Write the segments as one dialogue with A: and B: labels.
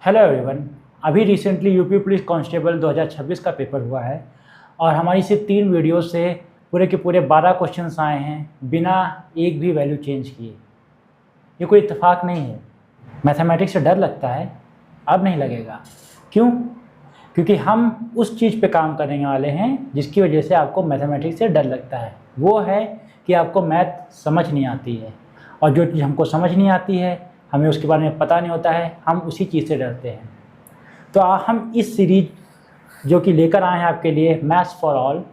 A: Hello everyone. अभी recently UP police constable 2026 का paper हुआ है और हमारी सिर्फ 3 वीडियो से पूरे के पूरे 12 क्वेश्चंस आए हैं बिना एक भी वैल्यू चेंज किए। ये कोई इत्तेफाक नहीं है। मैथमेटिक्स से डर लगता है, अब नहीं लगेगा। क्यों? क्योंकि हम उस चीज़ पे काम करने वाले हैं जिसकी वजह से आपको मैथमेटिक्स से डर लगता है। वो है कि आपको मैथ समझ नहीं आती है, और जो चीज़ हमको समझ नहीं आती है, हमें उसके बारे में पता नहीं होता है, हम उसी चीज़ से डरते हैं। तो हम इस सीरीज जो कि लेकर आए हैं आपके लिए, मैथ्स फॉर ऑल,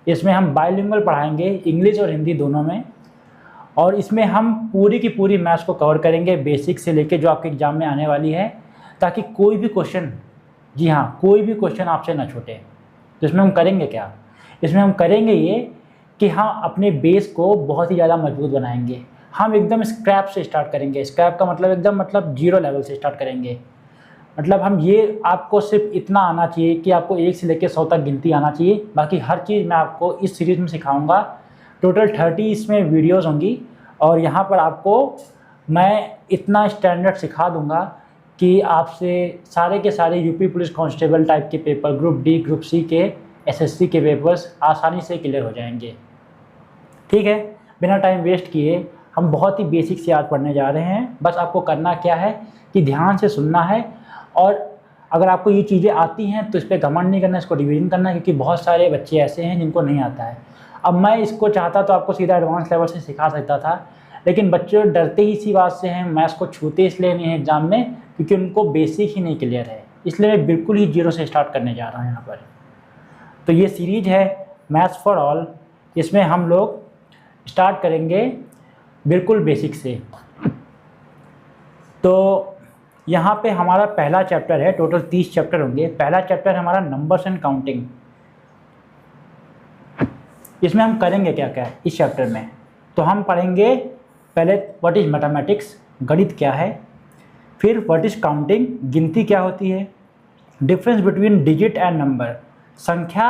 A: इसमें हम बाइलिंगुअल पढ़ाएंगे, इंग्लिश और हिंदी दोनों में। और इसमें हम पूरी की पूरी मैथ्स को कवर करेंगे, बेसिक से लेके जो आपके एग्ज़ाम में आने वाली है, ताकि कोई भी क्वेश्चन, जी हाँ, कोई भी क्वेश्चन आपसे ना छूटे। तो इसमें हम करेंगे क्या? इसमें हम करेंगे ये कि हाँ, अपने बेस को बहुत ही ज़्यादा मजबूत बनाएंगे। हम एकदम स्क्रैप से स्टार्ट करेंगे। स्क्रैप का मतलब जीरो लेवल से स्टार्ट करेंगे। मतलब हम ये, आपको सिर्फ इतना आना चाहिए कि आपको 1 से लेकर 100 तक गिनती आना चाहिए। बाकी हर चीज़ मैं आपको इस सीरीज़ में सिखाऊंगा। टोटल 30 इसमें वीडियोस होंगी, और यहाँ पर आपको मैं इतना स्टैंडर्ड सिखा दूंगा कि आपसे सारे के सारे यूपी पुलिस कांस्टेबल टाइप के paper, group D, group C के, एसएससी के पेपर्स आसानी से क्लियर हो जाएंगे। ठीक है, बिना टाइम वेस्ट किए हम बहुत ही बेसिक से आज पढ़ने जा रहे हैं। बस आपको करना क्या है कि ध्यान से सुनना है, और अगर आपको ये चीज़ें आती हैं तो इस पर घमंड नहीं करना, इसको रिवीजन करना है, क्योंकि बहुत सारे बच्चे ऐसे हैं जिनको नहीं आता है। अब मैं इसको चाहता तो आपको सीधा एडवांस लेवल से सिखा सकता था, लेकिन बच्चे डरते ही इसी बात से हैं, मैथ्स को छूते इसलिए नहीं है एग्ज़ाम में क्योंकि उनको बेसिक ही नहीं क्लियर है। इसलिए मैं बिल्कुल ही जीरो से स्टार्ट करने जा रहा हूँ यहाँ पर। तो ये सीरीज है मैथ्स फॉर ऑल, इसमें हम लोग स्टार्ट करेंगे बिल्कुल बेसिक से। तो यहाँ पे हमारा पहला चैप्टर है, टोटल 30 चैप्टर होंगे। पहला चैप्टर हमारा नंबर्स एंड काउंटिंग। इसमें हम करेंगे क्या क्या इस चैप्टर में? तो हम पढ़ेंगे पहले व्हाट इज़ मैथमेटिक्स, गणित क्या है, फिर व्हाट इज़ काउंटिंग, गिनती क्या होती है, difference between digit and number, संख्या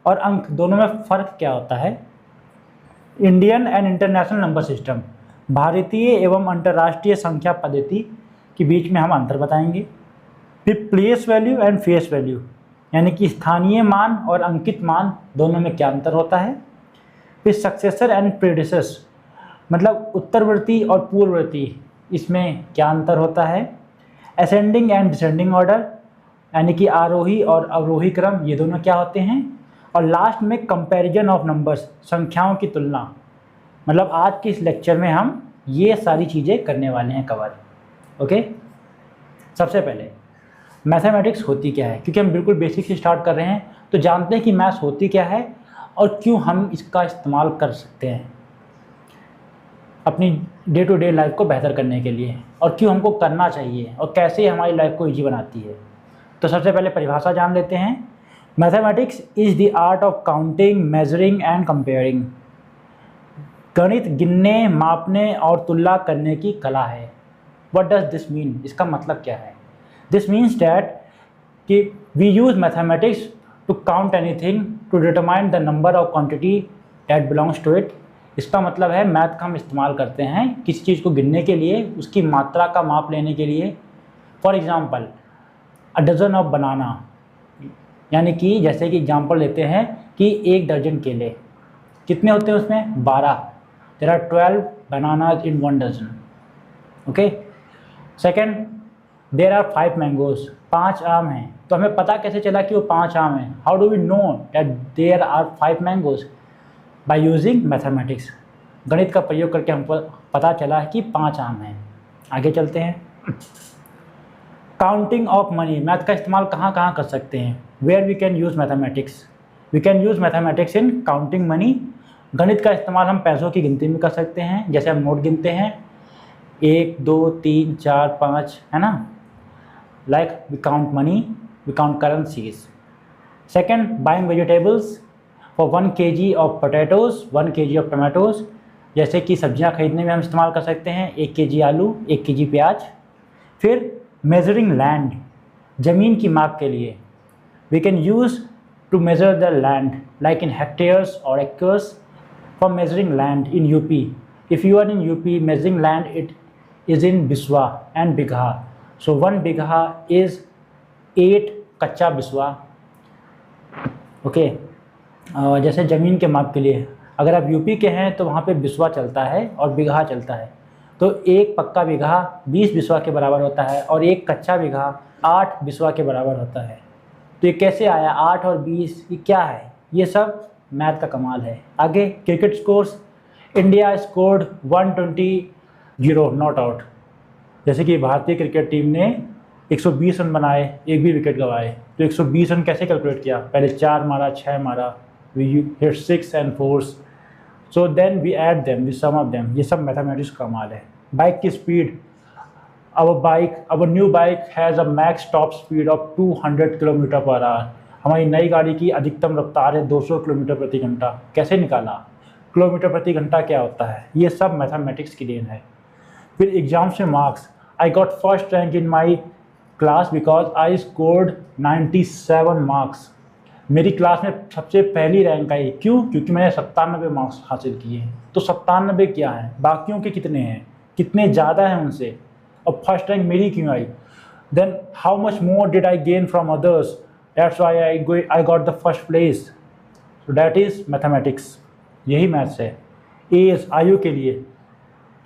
A: और अंक दोनों में फ़र्क क्या होता है, Indian and international number system, भारतीय एवं अंतर्राष्ट्रीय संख्या पद्धति के बीच में हम अंतर बताएंगे, फिर place value and face value, यानी कि स्थानीय मान और अंकित मान दोनों में क्या अंतर होता है, फिर सक्सेसर एंड प्रेडिसेस, मतलब उत्तरवर्ती और पूर्ववर्ती, इसमें क्या अंतर होता है, असेंडिंग एंड डिसेंडिंग ऑर्डर, यानी कि आरोही और अवरोही क्रम, ये दोनों क्या होते हैं, और लास्ट में कंपैरिजन ऑफ नंबर्स, संख्याओं की तुलना। मतलब आज के इस लेक्चर में हम ये सारी चीज़ें करने वाले हैं कवर। ओके, सबसे पहले मैथमेटिक्स होती क्या है, क्योंकि हम बिल्कुल बेसिक से स्टार्ट कर रहे हैं, तो जानते हैं कि मैथ्स होती क्या है और क्यों हम इसका इस्तेमाल कर सकते हैं अपनी डे टू डे लाइफ को बेहतर करने के लिए, और क्यों हमको करना चाहिए, और कैसे हमारी लाइफ को ईजी बनाती है। तो सबसे पहले परिभाषा जान लेते हैं। Mathematics is the art of counting, measuring and comparing. गणित गिनने, मापने और तुलना करने की कला है। What does this mean? इसका मतलब क्या है? This means that कि we use mathematics to count anything to determine the number of quantity that belongs to it. इसका मतलब है मैथ का हम इस्तेमाल करते हैं किसी चीज़ को गिनने के लिए, उसकी मात्रा का माप लेने के लिए। For example, a dozen of banana, यानी कि जैसे कि एग्जाम्पल लेते हैं कि 1 दर्जन केले कितने होते हैं उसमें? 12। There are 12 bananas in 1 dozen. Okay. Second, there are 5 mangoes, 5 आम हैं। तो हमें पता कैसे चला कि वो 5 आम हैं? How do we know that there are 5 mangoes? By using mathematics. गणित का प्रयोग करके हमको पता चला है कि 5 आम हैं। आगे चलते हैं। काउंटिंग ऑफ मनी, मैथ का इस्तेमाल कहाँ कहाँ कर सकते हैं? Where we can use mathematics? We can use mathematics in counting money. गणित का इस्तेमाल हम पैसों की गिनती में कर सकते हैं, जैसे हम नोट गिनते हैं 1 2 3 4 5, है ना? Like we count money, we count currencies. Second, buying vegetables for 1 kg of potatoes, 1 kg of tomatoes, जैसे कि सब्जियां खरीदने में हम इस्तेमाल कर सकते हैं 1 kg आलू, 1 kg प्याज। फिर मेजरिंग लैंड, ज़मीन की माप के लिए, we can use to measure the land like in hectares और acres. For measuring land in UP, if you are in UP, measuring land it is in Biswa and Bigha. So 1 Bigha is 8 कच्चा Biswa. Okay, जैसे ज़मीन के माप के लिए अगर आप यूपी के हैं तो वहाँ पे बिस्वा चलता है और बीघा चलता है। तो एक पक्का बीघा 20 बिस्वा के बराबर होता है और एक कच्चा बीघा 8 बिस्वा के बराबर होता है। तो ये कैसे आया 8 और 20, ये क्या है? ये सब मैथ का कमाल है। आगे cricket scores, India scored 120 not out. जैसे कि भारतीय क्रिकेट टीम ने 120 रन बनाए, एक भी विकेट गंवाए। तो 120 रन कैसे कैलकुलेट किया? पहले 4 मारा, 6 मारा, we hit 6 and 4, so then we add them, we sum of them. ये सब मैथमेटिक्स का कमाल है। बाइक की speed, our new bike has a max top speed of 200 kilometre per hour. हमारी नई गाड़ी की अधिकतम रफ्तार है 200 किलोमीटर प्रति घंटा। कैसे निकाला? किलोमीटर प्रति घंटा क्या होता है? ये सब मैथमेटिक्स की देन है। फिर एग्जाम से marks, I got first rank in my class because I scored 97 marks. मेरी क्लास में सबसे पहली रैंक आई, क्यों? क्योंकि मैंने 97 मार्क्स हासिल किए। तो 97 क्या है? बाकियों के कितने हैं, कितने ज़्यादा हैं उनसे, और फर्स्ट रैंक मेरी क्यों आई? Then how much more did I gain from others, that's why I got the first place. So that is mathematics. यही मैथ्स है। एज, आयु के लिए,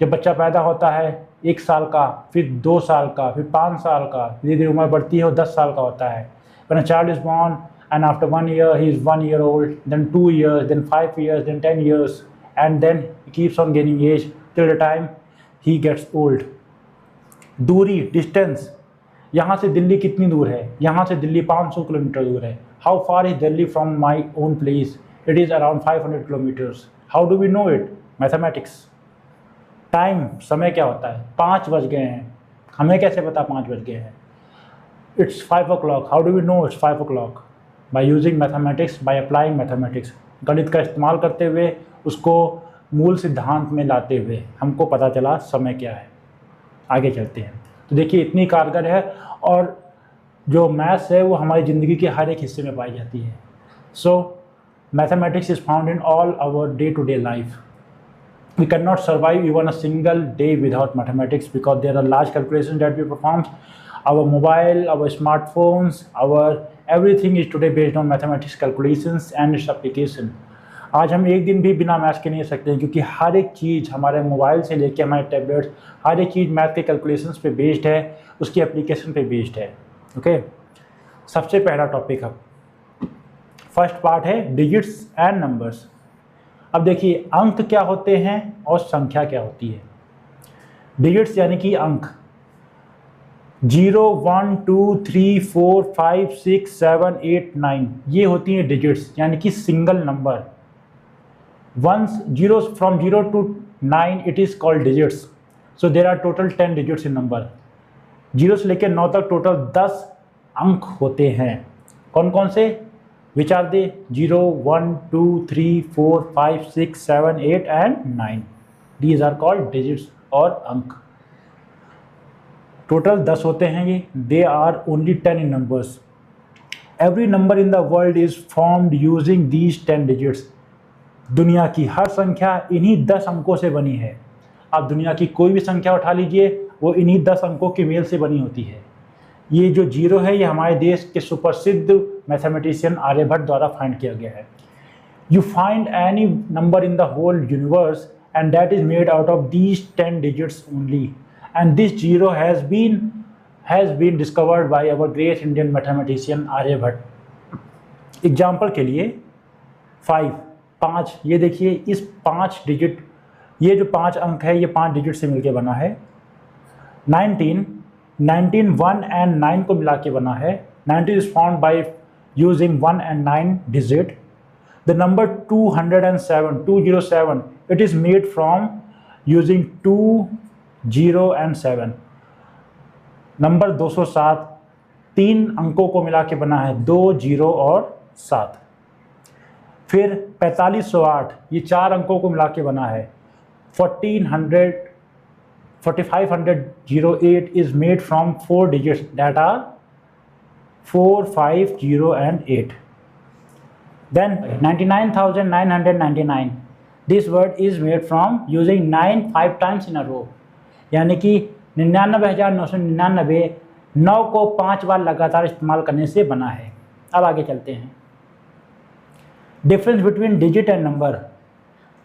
A: जब बच्चा पैदा होता है 1 साल का, फिर 2 साल का, फिर 5 साल का, धीरे धीरे उम्र बढ़ती है और 10 साल का होता है। When a child is born and after 1 year he is 1 year old, then 2 years, then 5 years, then 10 years, and then he keeps on gaining age till the time he gets old. दूरी, distance, यहाँ से दिल्ली कितनी दूर है? यहाँ से Delhi 500 kilometre दूर है। How far is Delhi from my own place? It is around 500 kilometres. How do we know it? Mathematics. Time, समय क्या होता है? 5 बज गए हैं, हमें कैसे पता 5 बज गए हैं? It's 5 o'clock। How do we know it's 5 o'clock? By using mathematics, by applying mathematics. गणित का इस्तेमाल करते हुए, उसको मूल सिद्धांत में लाते हुए हमको पता चला समय क्या है। आगे चलते हैं। तो देखिए इतनी कारगर है, और जो मैथ्स है वो हमारी ज़िंदगी के हर एक हिस्से में पाई जाती है। So mathematics is found in all our day to day life. We cannot survive even a single day without mathematics because there are large calculations that we perform. Our mobile, our smartphones, our everything is today based on mathematics calculations and its application. आज हम एक दिन भी बिना maths के नहीं रह सकते हैं, क्योंकि हर एक चीज़ हमारे मोबाइल से लेकर हमारे टैबलेट्स, हर एक चीज़ मैथ के कैलकुलेशंस पे बेस्ड है, उसकी एप्लीकेशन पे बेस्ड है। ओके, सबसे पहला टॉपिक अब फर्स्ट पार्ट है डिजिट्स एंड नंबर्स। अब देखिए अंक क्या होते हैं और संख्या क्या होती है। डिजिट्स यानी कि अंक, 0, 1, 2, 3, 4, 5, 6, 7, 8, 9, ये होती हैं डिजिट्स, यानी कि single number. From 0 to 9 it is called digits. So there are total 10 digits in number. 0 से लेकर 9 तक टोटल 10 अंक होते हैं। कौन कौन से? Which are they? 0, 1, 2, 3, 4, 5, 6, 7, 8 and 9. These are called digits और अंक। टोटल 10 होते हैं ये। They are only 10 in numbers. Every number in the world is formed using these 10 digits. दुनिया की हर संख्या इन्हीं 10 अंकों से बनी है। आप दुनिया की कोई भी संख्या उठा लीजिए, वो इन्हीं 10 अंकों के मेल से बनी होती है। ये जो 0 है, ये हमारे देश के सुप्रसिद्ध मैथमेटिशियन आर्यभट्ट द्वारा फाइंड किया गया है। You find any number in the whole universe and that is made out of these 10 digits only, and this 0 has been discovered by our great Indian mathematician Aryabhata. Example के लिए 5, ये देखिए इस 5 डिजिट, ये जो 5 अंक है ये 5 डिजिट से मिलके बना है। 19 1 and 9 को मिला के बना है। 19 is formed by using 1 and 9 digit. The number 207, it is made from using 2, 0 and 7. Number 207 3 अंकों को मिला के बना है, 2, 0 और 7। फिर 4508, ये 4 अंकों को मिला के बना है। 4508 is made from 4 digits that are 4, 5, 0 and 8. Then 99,999, this word is made from using 9 5 times in a row, यानी कि 99,999 9 को 5 बार लगातार इस्तेमाल करने से बना है। अब आगे चलते हैं। Difference between digit and number,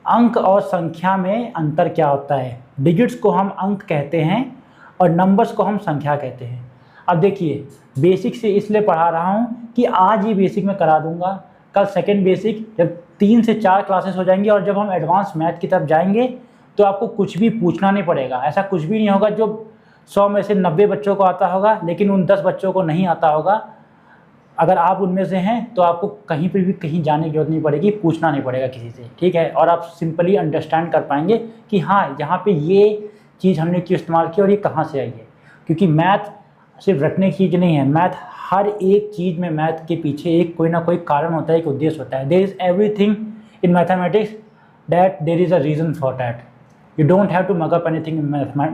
A: अंक और संख्या में अंतर क्या होता है। डिजिट्स को हम अंक कहते हैं और नंबर्स को हम संख्या कहते हैं। अब देखिए, बेसिक से इसलिए पढ़ा रहा हूँ कि आज ही बेसिक में करा दूंगा, कल सेकंड बेसिक, जब 3 से 4 क्लासेस हो जाएंगी और जब हम एडवांस मैथ की तरफ जाएंगे तो आपको कुछ भी पूछना नहीं पड़ेगा। ऐसा कुछ भी नहीं होगा जो 100 में से 90 बच्चों को आता होगा लेकिन उन 10 बच्चों को नहीं आता होगा। अगर आप उनमें से हैं तो आपको कहीं पर भी कहीं जाने की जरूरत नहीं पड़ेगी, पूछना नहीं पड़ेगा किसी से, ठीक है। और आप सिंपली अंडरस्टैंड कर पाएंगे कि हाँ, यहाँ पे ये चीज़ हमने क्यों इस्तेमाल की और ये कहाँ से आई है। क्योंकि मैथ सिर्फ रटने की चीज़ नहीं है, मैथ हर एक चीज़ में मैथ के पीछे एक कोई ना कोई कारण होता है, एक उद्देश्य होता है। There is everything in mathematics that there is a reason for that. You don't have to mug up anything in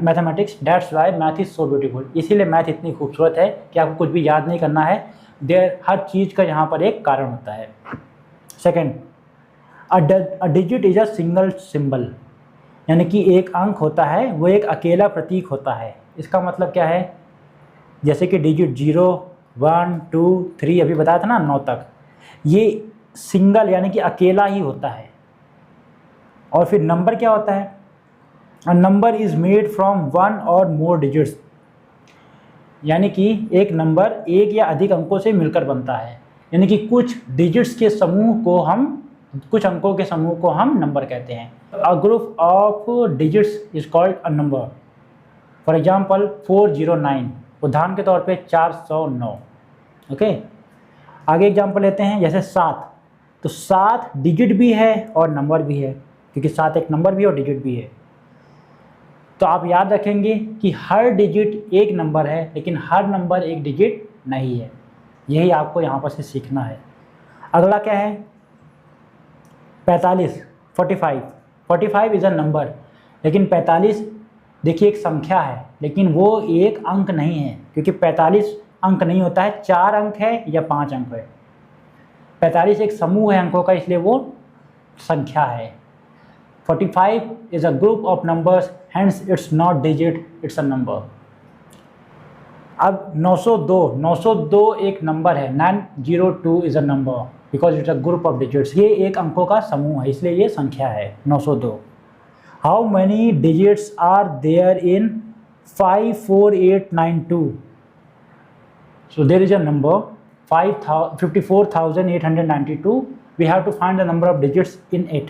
A: mathematics, that's why math is so beautiful. इसीलिए मैथ इतनी खूबसूरत है कि आपको कुछ भी याद नहीं करना है, देयर हर चीज़ का यहाँ पर एक कारण होता है। Second, a digit is a single symbol, यानी कि एक अंक होता है वो एक अकेला प्रतीक होता है। इसका मतलब क्या है, जैसे कि डिजिट 0, 1, 2, 3 अभी बताया था ना 9 तक, ये सिंगल यानी कि अकेला ही होता है। और फिर नंबर क्या होता है, a number is made from 1 और मोर डिजिट्स, यानी कि एक नंबर एक या अधिक अंकों से मिलकर बनता है। यानी कि कुछ डिजिट्स के समूह को हम, कुछ अंकों के समूह को हम नंबर कहते हैं। A group of digits is called a number. For example 409, उदाहरण के तौर पे 409। ओके, आगे एग्जाम्पल लेते हैं, जैसे 7। तो 7 डिजिट भी है और नंबर भी है, क्योंकि 7 एक नंबर भी है और डिजिट भी है। तो आप याद रखेंगे कि हर डिजिट एक नंबर है लेकिन हर नंबर एक डिजिट नहीं है। यही आपको यहाँ पर से सीखना है। अगला क्या है, 45, 45 इज़ अ नंबर, लेकिन 45 देखिए एक संख्या है लेकिन वो एक अंक नहीं है, क्योंकि 45 अंक नहीं होता है, 4 अंक है या 5 अंक है। 45 एक समूह है अंकों का, इसलिए वो संख्या है। 45 is a group of numbers, hence it's not digit, it's a number. अब 902 एक नंबर है, 902 is a number because it's a group of digits. ये एक अंकों का समूह है, इसलिए ये संख्या है 902. How many digits are there in 54892? So there is a number 54,892. We have to find the number of digits in it.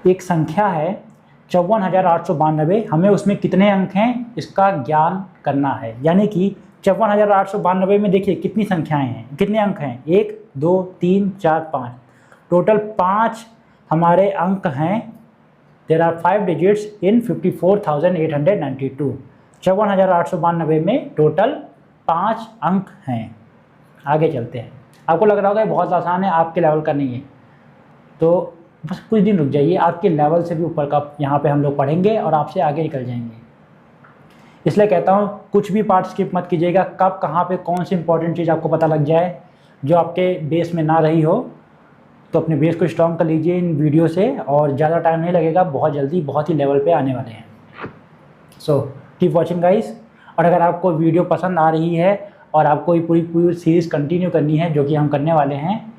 A: एक संख्या है 54,892, हमें उसमें कितने अंक हैं इसका ज्ञान करना है। यानी कि 54,892 में देखिए कितनी संख्याएं हैं, कितने अंक हैं, 1, 2, 3, 4, 5, टोटल 5 हमारे अंक हैं। There are 5 digits in 54,892। 54,892 में टोटल 5 अंक हैं। आगे चलते हैं। आपको लग रहा होगा बहुत आसान है, आपके लेवल का नहीं है, तो बस कुछ दिन रुक जाइए, आपके लेवल से भी ऊपर का यहाँ पे हम लोग पढ़ेंगे और आपसे आगे निकल जाएंगे। इसलिए कहता हूँ कुछ भी पार्ट स्किप मत कीजिएगा, कब कहाँ पे कौन सी इंपॉर्टेंट चीज़ आपको पता लग जाए जो आपके बेस में ना रही हो, तो अपने बेस को स्ट्रॉन्ग कर लीजिए इन वीडियो से, और ज़्यादा टाइम नहीं लगेगा, बहुत जल्दी बहुत ही लेवल पर आने वाले हैं। So keep watching guys. और अगर आपको वीडियो पसंद आ रही है और आपको पूरी सीरीज़ कंटिन्यू करनी है जो कि हम करने वाले हैं,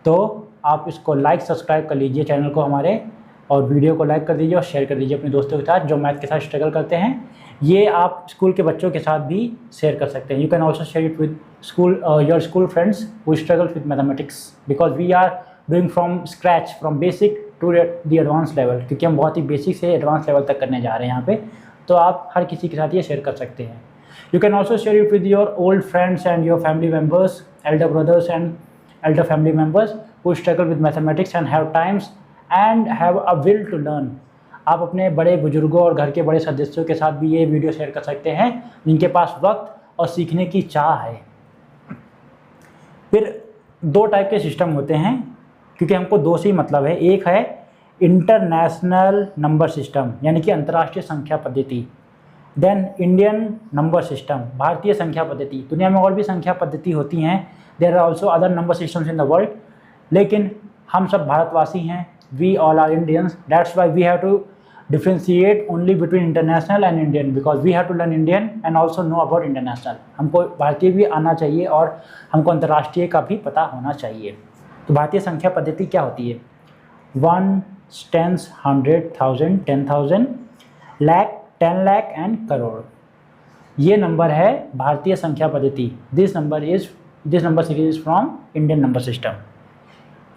A: तो आप इसको लाइक सब्सक्राइब कर लीजिए चैनल को हमारे, और वीडियो को लाइक कर दीजिए और शेयर कर दीजिए अपने दोस्तों के साथ जो मैथ के साथ स्ट्रगल करते हैं। ये आप स्कूल के बच्चों के साथ भी शेयर कर सकते हैं। You can also share it with your school friends who struggle with mathematics, because we are doing from scratch, from basic to the advance level, क्योंकि हम बहुत ही बेसिक से एडवांस लेवल तक करने जा रहे हैं यहाँ पे। तो आप हर किसी के साथ ये शेयर कर सकते हैं। You can also share it with your old friends and your family members, Elder brothers and elder family members who struggle with mathematics and have a will to learn. आप अपने बड़े बुजुर्गों और घर के बड़े सदस्यों के साथ भी ये वीडियो शेयर कर सकते हैं जिनके पास वक्त और सीखने की चाह है। फिर 2 टाइप के सिस्टम होते हैं, क्योंकि हमको 2 से ही मतलब है। एक है इंटरनेशनल नंबर सिस्टम, यानी कि अंतर्राष्ट्रीय संख्या पद्धति। देन इंडियन नंबर सिस्टम, भारतीय संख्या पद्धति। दुनिया में और भी संख्या पद्धति होती हैं, there are also other number systems in the world, लेकिन हम सब भारतवासी हैं, we all are Indians, that's why we have to differentiate only between international and Indian, because we have to learn Indian and also know about international. हमको भारतीय भी आना चाहिए और हमको अंतर्राष्ट्रीय का भी पता होना चाहिए। तो भारतीय संख्या पद्धति क्या होती है? 1, 10, 100, 1000, 10,000, लाख, 10 लाख एंड करोड़। ये नंबर है भारतीय संख्या पद्धति। This number series is from Indian number system.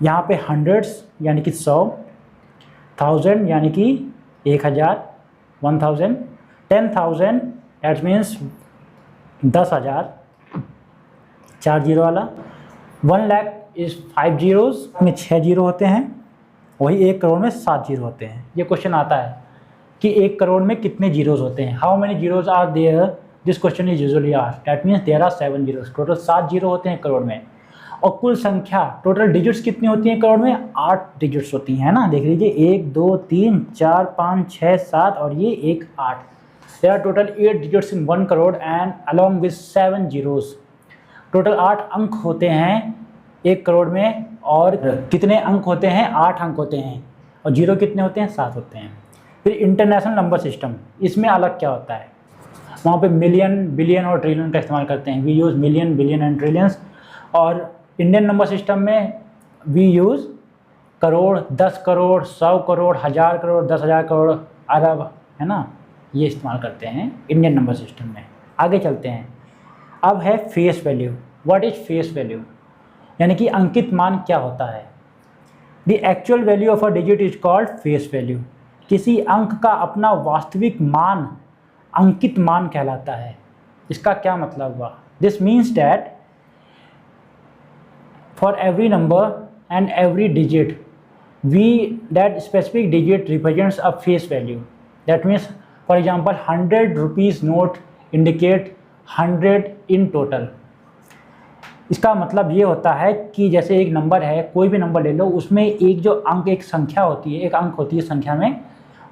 A: यहाँ पे हंड्रेड्स यानी कि 100, 1000 यानी कि 1000, 1000, 10,000 दैट मीन्स 10,000, 4 जीरो वाला। 1 लाख इज 5 जीरोस में 6 जीरो होते हैं, वही 1 करोड़ में 7 जीरो होते हैं। ये क्वेश्चन आता है कि 1 करोड़ में कितने जीरोस होते हैं, how many zeros are there, this question is usually asked. That means there are 7 zeros. Total 7 zero होते हैं करोड़ में। और कुल संख्या टोटल डिजिट्स कितनी होती हैं करोड़ में? 8 डिजिट्स होती हैं ना, देख लीजिए 1 2 3 4 5 6 7 और ये 1 8। There are total 8 digits in 1 crore and along with 7 zeros. Total 8 अंक होते हैं 1 करोड़ में, और कितने अंक होते हैं? 8 अंक होते हैं। और जीरो कितने होते हैं? 7 होते हैं। फिर इंटरनेशनल नंबर सिस्टम, इसमें अलग क्या होता है? वहाँ पे मिलियन, बिलियन और ट्रिलियन का इस्तेमाल करते हैं। We use million, billion and trillions. और इंडियन नंबर सिस्टम में वी यूज़ करोड़, 10 करोड़, 100 करोड़, 1000 करोड़, 10,000 करोड़, अरब, है ना, ये इस्तेमाल करते हैं इंडियन नंबर सिस्टम में। आगे चलते हैं। अब है face value. What is face value? यानी कि अंकित मान क्या होता है? The actual value of a digit is called face value. किसी अंक का अपना वास्तविक मान अंकित मान कहलाता है। इसका क्या मतलब हुआ? This means that for every number and every digit, that specific digit represents a face value. That means, for example, 100 rupees note indicate 100 in total. इसका मतलब ये होता है कि जैसे एक नंबर है, कोई भी नंबर ले लो, उसमें एक जो अंक, एक संख्या होती है, एक अंक होती है संख्या में,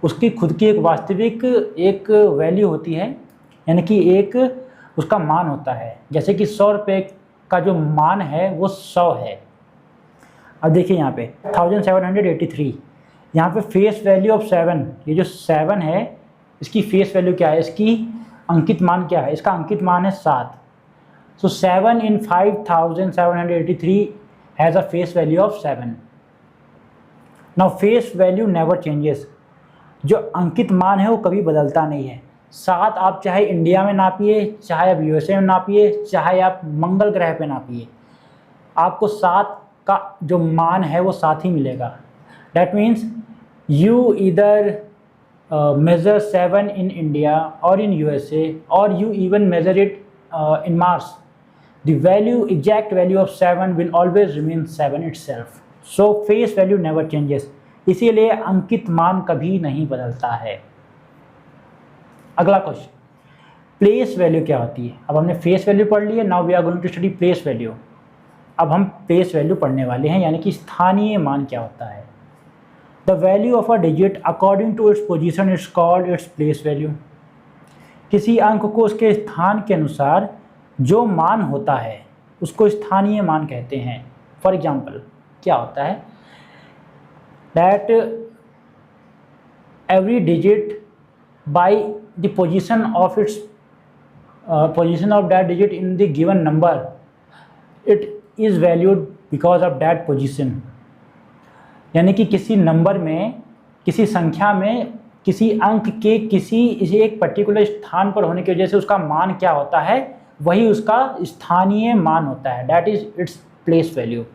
A: उसकी खुद की एक वास्तविक एक वैल्यू होती है, यानी कि एक उसका मान होता है। जैसे कि 100 रुपये का जो मान है वो 100 है। अब देखिए यहाँ पे 1783, यहाँ पे फेस वैल्यू ऑफ 7, ये जो 7 है इसकी फेस वैल्यू क्या है? इसकी अंकित मान क्या है? इसका अंकित मान है 7। सो 7 in 5783 has a face value of 7। Now face value never changes. जो अंकित मान है वो कभी बदलता नहीं है। 7 आप चाहे इंडिया में नापिए, चाहे आप यूएसए में नापिए, चाहे आप मंगल ग्रह पे नापिए, आपको 7 का जो मान है वो 7 ही मिलेगा। डैट मीन्स यू इधर मेज़र 7 इन इंडिया और इन यूएसए, और you even measure it in Mars, the value, exact value of 7 will always remain 7 itself. So face value never changes. इसीलिए अंकित मान कभी नहीं बदलता है। अगला क्वेश्चन, प्लेस वैल्यू क्या होती है? अब हमने फेस वैल्यू पढ़ ली है, now we are going to study place value. अब हम प्लेस वैल्यू पढ़ने वाले हैं, यानी कि स्थानीय मान क्या होता है। The value of a digit according to its position it's called its place value. किसी अंक को उसके स्थान के अनुसार जो मान होता है उसको स्थानीय मान कहते हैं। फॉर एग्जाम्पल क्या होता है? That every digit by the position of its position of that digit in the given number, it is valued because of that position। यानी कि किसी नंबर में, किसी संख्या में, किसी अंक के किसी एक पर्टिकुलर स्थान पर होने की वजह से उसका मान क्या होता है, वही उसका स्थानीय मान होता है। That is its place value.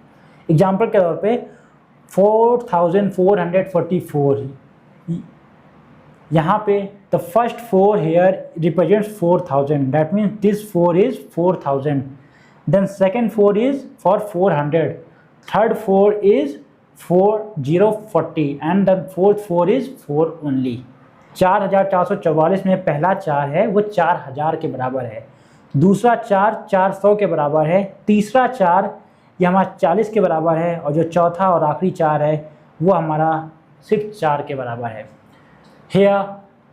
A: Example के तौर पे 4444, यहाँ पे the first 4 here represents 4000, that means this 4 is 4000। Then second 4 is for 400, third 4 is 4040 and the fourth 4 is 4 only. 4444 में पहला 4 है वो 4000 के बराबर है, दूसरा 4 400 के बराबर है, तीसरा 4 ये हमारा 40 के बराबर है, और जो चौथा और आखिरी 4 है वो हमारा सिर्फ 4 के बराबर है। Here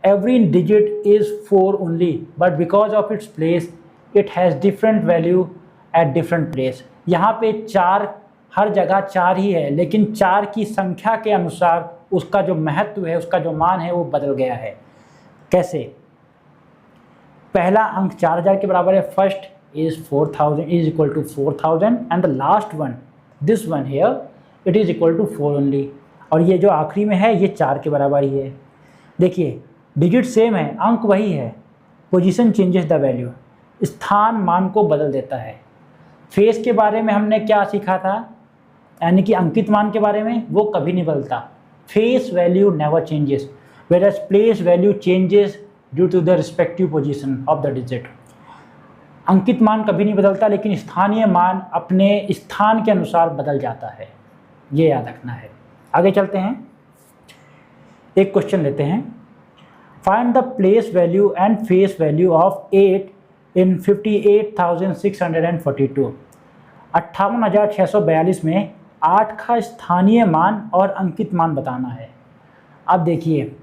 A: every digit is 4 only, but because of its place it has different value at different place। यहाँ पे 4 हर जगह 4 ही है, लेकिन 4 की संख्या के अनुसार उसका जो महत्व है, उसका जो मान है वो बदल गया है। कैसे? पहला अंक 4000 के बराबर है, first is 4000 is equal to 4000 and the last one this one here it is equal to 4 only, और ये जो आखिरी में है ये 4 के बराबर ही है। देखिए डिजिट सेम है, अंक वही है, पोजीशन चेंजेस द वैल्यू, स्थान मान को बदल देता है। फेस के बारे में हमने क्या सीखा था, यानी कि अंकित मान के बारे में, वो कभी नहीं बदलता। Face value never changes whereas place value changes due to the respective position of the digit. अंकित मान कभी नहीं बदलता, लेकिन स्थानीय मान अपने स्थान के अनुसार बदल जाता है, ये याद रखना है। आगे चलते हैं, एक क्वेश्चन लेते हैं। Find the place value and face value of 8 इन 58,642। 58,642 में 8 का स्थानीय मान और अंकित मान बताना है। अब देखिए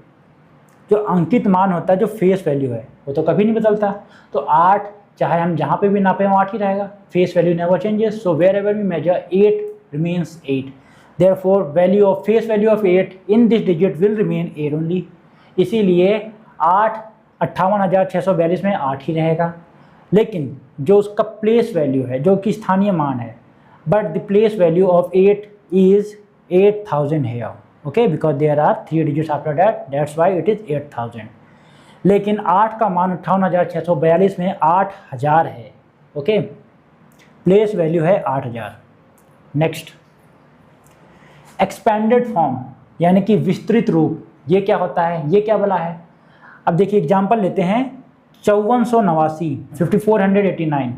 A: जो अंकित मान होता है, जो फेस वैल्यू है, वो तो कभी नहीं बदलता, तो 8 चाहे हम जहाँ पे भी नापें वो 8 ही रहेगा। Face value never changes, so wherever we measure 8 remains 8, therefore value of face value of 8 in this digit will remain 8 only. इसीलिए 8 58,642 में 8 ही रहेगा। लेकिन जो उसका प्लेस वैल्यू है, जो कि स्थानीय मान है, but the place value of 8 is 8000 here, okay, because there are 3 digits after that, that's why it is 8000। लेकिन 8 का मान 58,642 में 8000 है, ओके, प्लेस वैल्यू है 8000। नेक्स्ट, एक्सपेंडेड फॉर्म यानी कि विस्तृत रूप, ये क्या होता है, ये क्या बोला है? अब देखिए एग्जाम्पल लेते हैं, 5489 5489,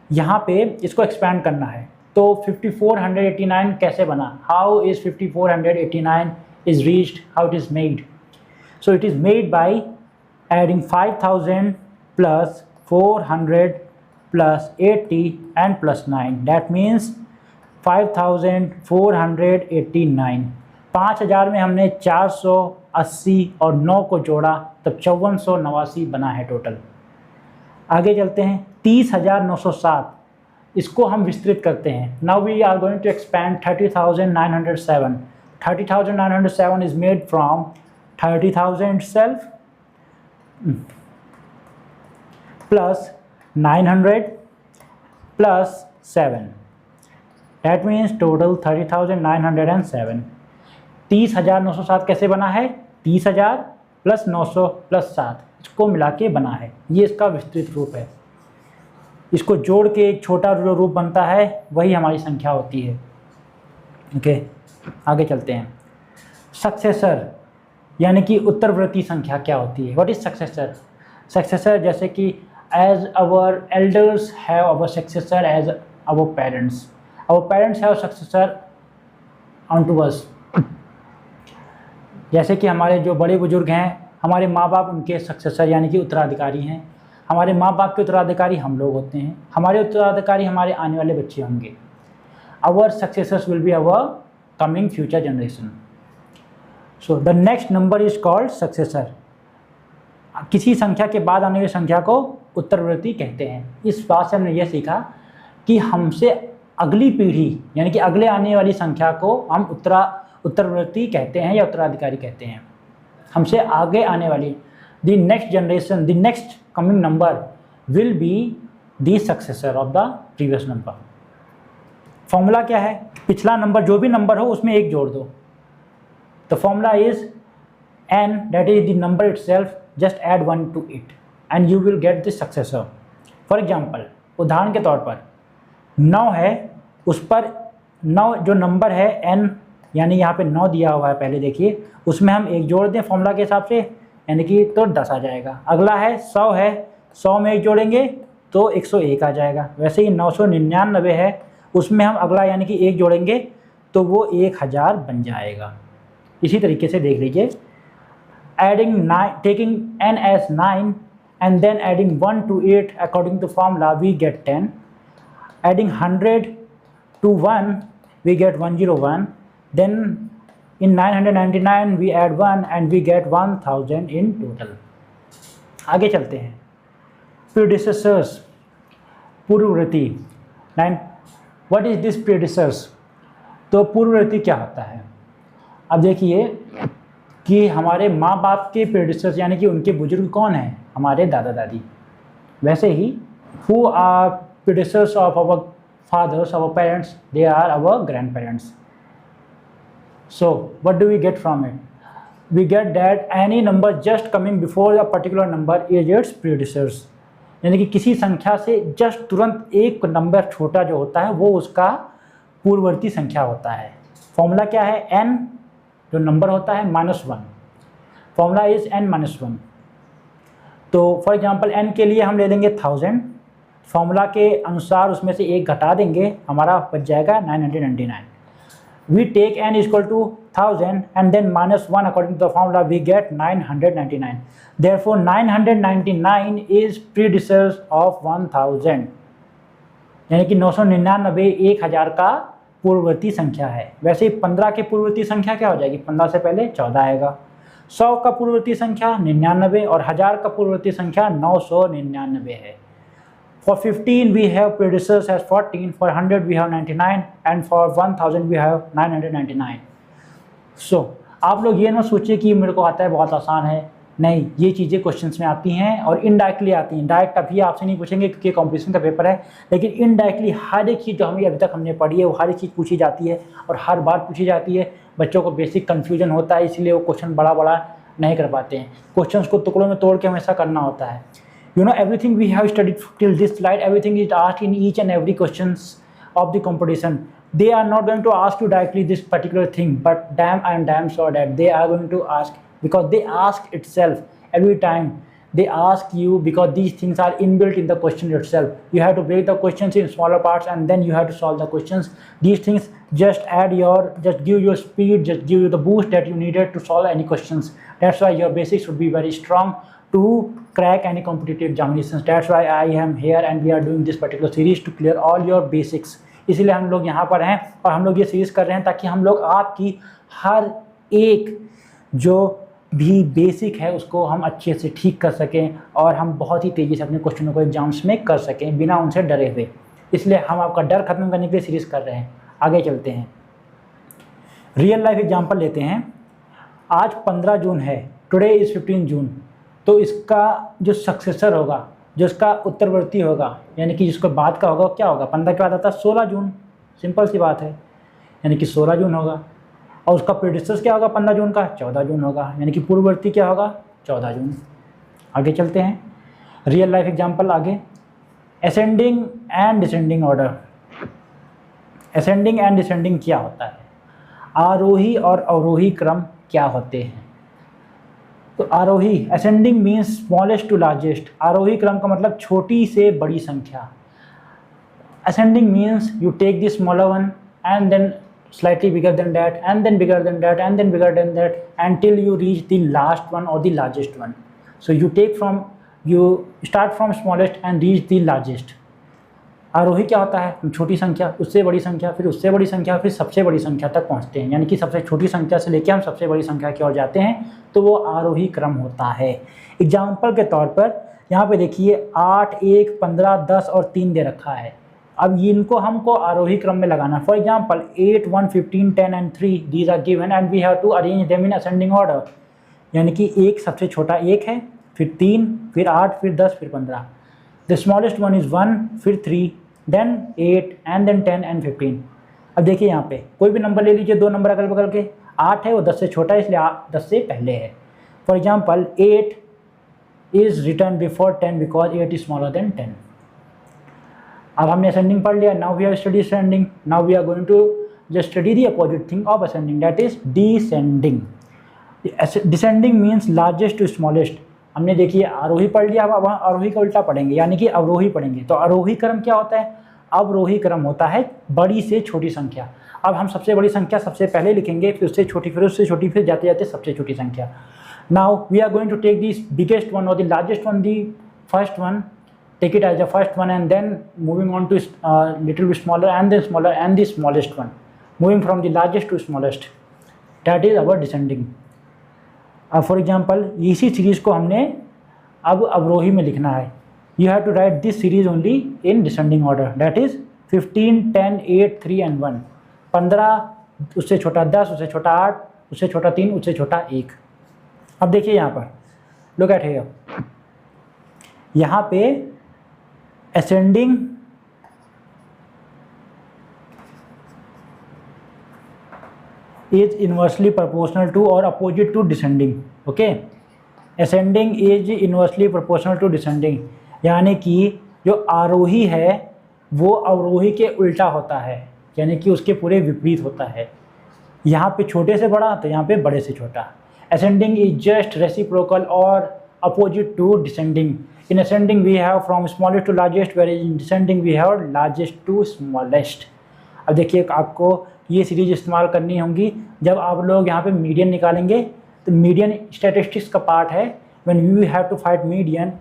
A: यहाँ पे इसको एक्सपैंड करना है, तो 5489 कैसे बना? How is 5489 is reached, how it is made? So it is made by adding 5000 plus 400 plus 80 and plus 9, that means 5489। 5000 में हमने 480 और 9 को जोड़ा, तब 5489 बना है टोटल। आगे चलते हैं, 30,907, इसको हम विस्तृत करते हैं। Now we are going to expand 30,907। 30,907 is made from 30,000 self plus 900 plus 7, that means total 30,907। 30,907 कैसे बना है? 30,000 प्लस 900 प्लस 7, इसको मिला के बना है, ये इसका विस्तृत रूप है। इसको जोड़ के एक छोटा रूप बनता है, वही हमारी संख्या होती है। ओके, आगे चलते हैं। सक्सेसर यानी कि उत्तरवर्ती संख्या क्या होती है? What is successor? सक्सेसर जैसे कि as our elders have our successor as our parents have successor on to us. जैसे कि हमारे जो बड़े बुजुर्ग हैं, हमारे माँ बाप उनके सक्सेसर यानी कि उत्तराधिकारी हैं। हमारे माँ बाप के उत्तराधिकारी हम लोग होते हैं, हमारे उत्तराधिकारी हमारे आने वाले बच्चे होंगे। Our successors will be our coming future generation. So the next number is called successor. किसी संख्या के बाद आने वाली संख्या को उत्तरवर्ती कहते हैं। इस बात से हमने यह सीखा कि हमसे अगली पीढ़ी यानी कि अगले आने वाली संख्या को हम उत्तरवर्ती कहते हैं या उत्तराधिकारी कहते हैं। हमसे आगे आने वाली the next generation, the next coming number will be the successor of the previous number। Formula क्या है? पिछला नंबर जो भी नंबर हो उसमें एक जोड़ दो। The formula is n, that is the number itself, just add 1 to it and you will get the successor। For example, उदाहरण के तौर पर 9 है, उस पर 9 जो नंबर है n, यानी यहाँ पे 9 दिया हुआ है, पहले देखिए, उसमें हम एक जोड़ दें फॉर्मूला के हिसाब से, यानी कि तो 10 आ जाएगा। अगला है 100 है, 100 में एक जोड़ेंगे तो 101 आ जाएगा। वैसे ही 999 है, उसमें हम अगला यानी कि एक जोड़ेंगे तो वो 1000 बन जाएगा। इसी तरीके से देख लीजिए, adding 9, taking n as 9 and then adding 1 to it according to formula we get 10, adding 100 to 1 we get 101, then in 999 we add 1 and we get 1000 in total। आगे चलते हैं, predecessors, पूर्ववर्ती। What is this predecessors? तो पूर्ववर्ती क्या होता है? अब देखिए कि हमारे माँ बाप के प्रेडिसेसर्स यानी कि उनके बुजुर्ग कौन हैं, हमारे दादा दादी। वैसे ही who are predecessors of our fathers, our parents, they are our grandparents. So what do we get from it? We get that any number just coming before a particular number is its predecessors, यानी कि किसी संख्या से just तुरंत एक number छोटा जो होता है वो उसका पूर्ववर्ती संख्या होता है। फॉर्मूला क्या है? n जो नंबर होता है -1, फॉर्मूला इज n-1। तो फॉर एग्जांपल n के लिए हम ले लेंगे 1000, फॉर्मूला के अनुसार उसमें से एक घटा देंगे, हमारा बच जाएगा 999। We take n is equal to 1000 and then -1 according to the formula we get 999. Therefore 999 is predecessor of 1000, यानी कि 999 1000 का पूर्ववर्ती संख्या है। वैसे ही 15 के पूर्ववर्ती संख्या क्या हो जाएगी? 15 से पहले 14 आएगा। 100 का पूर्ववर्ती संख्या 99 और 1000 का पूर्ववर्ती संख्या 999 है। For 15 we have predecessors as 14, for 100 we have 99 and for 1000 we have 999. So आप लोग ये ना सोचिए कि मेरे को आता है बहुत आसान है, नहीं, ये चीज़ें क्वेश्चंस में आती हैं और इनडायरेक्टली आती हैं। डायरेक्ट अभी आपसे नहीं पूछेंगे क्योंकि कॉम्पिटिशन का पेपर है, लेकिन इनडायरेक्टली हर एक चीज़ जो हमें अभी तक हमने पढ़ी है वो हर एक चीज़ पूछी जाती है और हर बार पूछी जाती है। बच्चों को बेसिक कन्फ्यूजन होता है, इसलिए वो क्वेश्चन बड़ा बड़ा नहीं कर पाते हैं। क्वेश्चन को टुकड़ों में तोड़ के हमेशा करना होता है। You know, everything we have studied till this slide, everything is asked in each and every questions of the competition. They are not going to ask you directly this particular thing, but I am damn sure that they are going to ask, because they ask itself every time. They ask you because these things are inbuilt in the question itself. You have to break the questions in smaller parts and then you have to solve the questions. These things just give your speed, just give you the boost that you needed to solve any questions. That's why your basics should be very strong to crack any competitive examinations. That's why I am here and we are doing this particular series to clear all your basics. इसलिए हम लोग यहाँ पर हैं और हम लोग ये सीरीज़ कर रहे हैं ताकि हम लोग आपकी हर एक जो भी बेसिक है उसको हम अच्छे से ठीक कर सकें और हम बहुत ही तेज़ी से अपने क्वेश्चनों को एग्जाम्स में कर सकें बिना उनसे डरे हुए। इसलिए हम आपका डर खत्म करने के लिए सीरीज़ कर रहे हैं। आगे चलते हैं, रियल लाइफ एग्जाम्पल लेते हैं। आज 15 जून है, टुडे इज़ 15 जून। तो इसका जो सक्सेसर होगा, जो इसका उत्तरवर्ती होगा, यानी कि जिसको बाद का होगा, क्या होगा? 15 के बाद आता है 16 जून। सिंपल सी बात है, यानी कि 16 जून होगा। और उसका प्रेडिसेसर क्या होगा 15 जून का? 14 जून होगा, यानी कि पूर्ववर्ती क्या होगा? 14 जून। आगे चलते हैं, रियल लाइफ एग्जाम्पल आगे। Ascending and descending order. Ascending and descending क्या होता है? आरोही और अवरोही क्रम क्या होते हैं? तो आरोही, ascending means smallest to largest. आरोही क्रम का मतलब छोटी से बड़ी संख्या। Ascending means you take the smaller one and then slightly bigger than that and then bigger than that and then bigger than that until you reach the last one or the largest one. So you start from smallest and reach the largest. आरोही क्या होता है? हम छोटी संख्या, उससे बड़ी संख्या, फिर उससे बड़ी संख्या, फिर सबसे बड़ी संख्या तक पहुंचते हैं, यानी कि सबसे छोटी संख्या से लेकर हम सबसे बड़ी संख्या की ओर जाते हैं, तो वो आरोही क्रम होता है। एग्जाम्पल के तौर पर यहाँ पे देखिए 8, 1, 15, 10 और 3 दे रखा है। अब इनको हमको आरोही क्रम में लगाना। For example 8, 1, 15, 10 and 3 these are given and we have to arrange them in ascending order, यानी कि 1 सबसे छोटा 1 है, फिर 3, फिर 8, फिर 10, फिर 15। द स्मॉलेस्ट वन इज़ 1, फिर 3, देन 8 एंड देन 10 एंड 15। अब देखिए यहाँ पे कोई भी नंबर ले लीजिए, 2 नंबर अगल बगल के। 8 है, वो 10 से छोटा है, इसलिए 10 से पहले है। For example 8 is return before 10 because 8 is smaller than 10। अब हमने असेंडिंग पढ़ लिया, now we have study ascending. Now we are going to just study the opposite thing of ascending, that is descending. Descending means largest to smallest. हमने देखिए आरोही पढ़ लिया, अब वहाँ आरोही का उल्टा पढ़ेंगे, यानी कि अवरोही पढ़ेंगे। तो आरोही क्रम क्या होता है? अवरोही क्रम होता है बड़ी से छोटी संख्या। अब हम सबसे बड़ी संख्या सबसे पहले लिखेंगे, फिर उससे छोटी, फिर उससे छोटी, फिर जाते जाते सबसे छोटी संख्या। Now we are going to take this biggest one और the largest one, the first one, take it as the first one and then moving on to little bit smaller and then smaller and the smallest one, moving from the largest to smallest, that is our descending. For example इसी series को हमने अब अवरोही में लिखना है। You have to write this series only in descending order, that is 15, 10, 8, 3 and 1। 15 उससे छोटा 10, उससे छोटा 8, उससे छोटा 3, उससे छोटा 1। अब देखिए यहाँ पर, लुक एट हियर, यहाँ पे ascending is inversely proportional to और opposite to descending. Okay, ascending is inversely proportional to descending, यानी कि जो आरोही है वो अवरोही के उल्टा होता है, यानी कि उसके पूरे विपरीत होता है। यहाँ पे छोटे से बड़ा तो यहाँ पे बड़े से छोटा। असेंडिंग इज जस्ट रेसिप्रोकल और opposite to descending. In ascending we have from smallest to largest, where in descending we have largest to smallest. अब देखिए, आपको ये सीरीज इस्तेमाल करनी होंगी जब आप लोग यहाँ पे मीडियन निकालेंगे। तो मीडियन स्टैटिस्टिक्स का पार्ट है। When you have to find median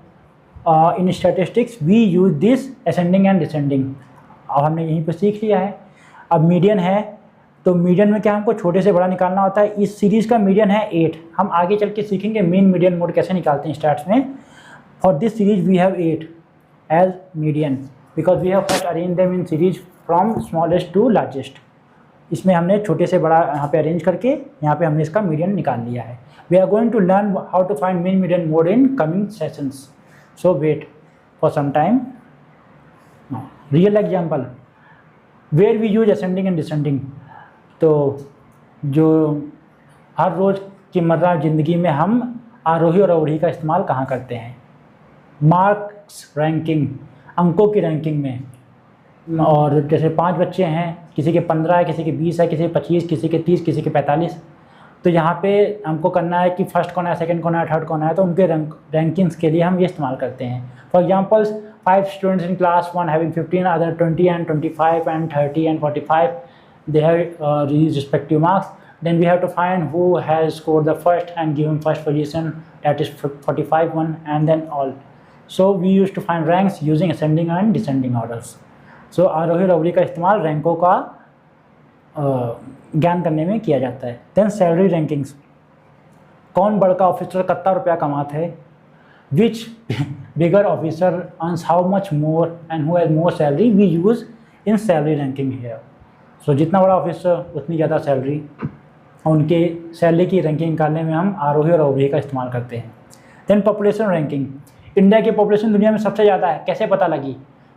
A: in statistics we use this ascending and descending. अब हमने यहीं पर सीख लिया है। अब मीडियन है तो मीडियन में क्या हमको छोटे से बड़ा निकालना होता है। इस सीरीज़ का मीडियन है 8। हम आगे चल के सीखेंगे मीन मीडियन मोड कैसे निकालते हैं स्टैट्स में। For this series we have 8 as median because we have first arrange them in series from smallest to largest. इसमें हमने छोटे से बड़ा यहाँ पे अरेंज करके यहाँ पे हमने इसका मीडियन निकाल लिया है। We are going to learn how to find mean median mode in coming sessions, so wait for some time. Real example where we use ascending and descending. तो जो हर रोज़ की मर्रा ज़िंदगी में हम आरोही और अवरोही का इस्तेमाल कहाँ करते हैं? मार्क्स रैंकिंग, अंकों की रैंकिंग में। और जैसे 5 बच्चे हैं, किसी के 15 है, किसी के 20 है, किसी के 25, किसी के 30, किसी के 45। तो यहाँ पे हमको करना है कि फर्स्ट कौन है, सेकंड कौन है, थर्ड कौन है। तो उनके रैंकिंग्स के लिए हम ये इस्तेमाल करते हैं। For examples 5 students in class 1 having 15, other 20 and 25 and 30 and 45, they have these respective marks. Then we have to find who has scored the first and give him first position, that is 45 one, and then all. So we used to find ranks using ascending and descending orders. So आरोही और अवरोही का इस्तेमाल रैंकों का ज्ञान करने में किया जाता है। देन सैलरी रैंकिंग्स, कौन बड़का ऑफिसर कितना रुपया कमाते हैं, which bigger officer earns how much more and who has more salary, we use in salary ranking here. So जितना बड़ा ऑफिसर उतनी ज़्यादा सैलरी, और उनके सैलरी की रैंकिंग निकालने में हम आरोही और अवरोही का इस्तेमाल करते हैं। देन पॉपुलेशन रैंकिंग, इंडिया की पॉपुलेशन दुनिया में सबसे ज़्यादा है, कैसे पता लगी?